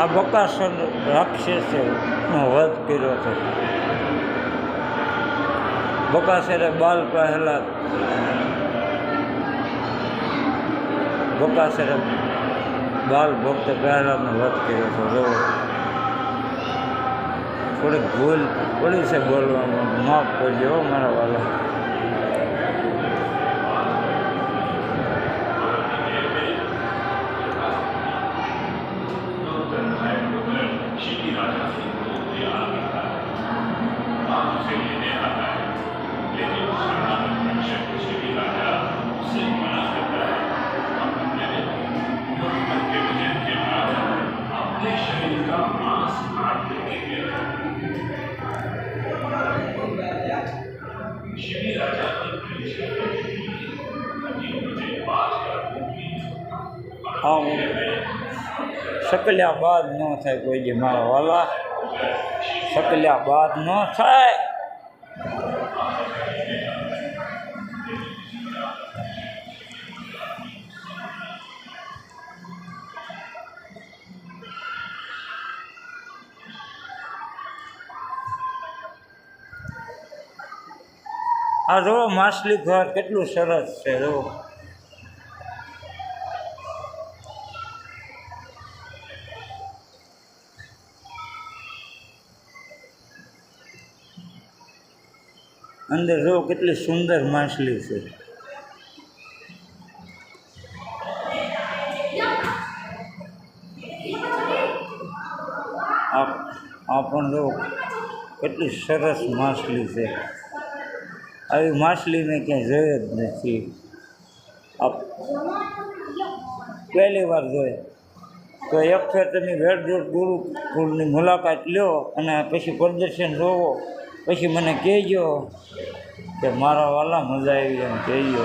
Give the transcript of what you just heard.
આ બકાસુર રાક્ષસનો વધ કર્યો હતો. બકાસુરે બાલ પ્રહલાદ બકાસુરે બાલ ભક્ત પ્રહલાદનો વધ કર્યો હતો. જો થોડીક ભૂલ પડી છે બોલવામાં, માફ કરજો મારા વાલા. શકલ્યા બાદ ન થાય કોઈ દી મારા વાલા, શકલ્યા બાદ ન થાય. આ જો માછલી ઘર કેટલું સરસ છે. જો અંદર જો કેટલી સુંદર માછલી છે. આ પણ જો કેટલી સરસ માછલી છે. આવી માછલી મેં ક્યાંય જોઈ જ નથી. આ પહેલી વાર જોઈ. તો એક ફેર તમે વેડજોડ ગુરુકુળની મુલાકાત લ્યો અને પછી પ્રદર્શન જોવો, પછી મને કહેજો કે મારા વાલા મજા આવી એમ કહેજો.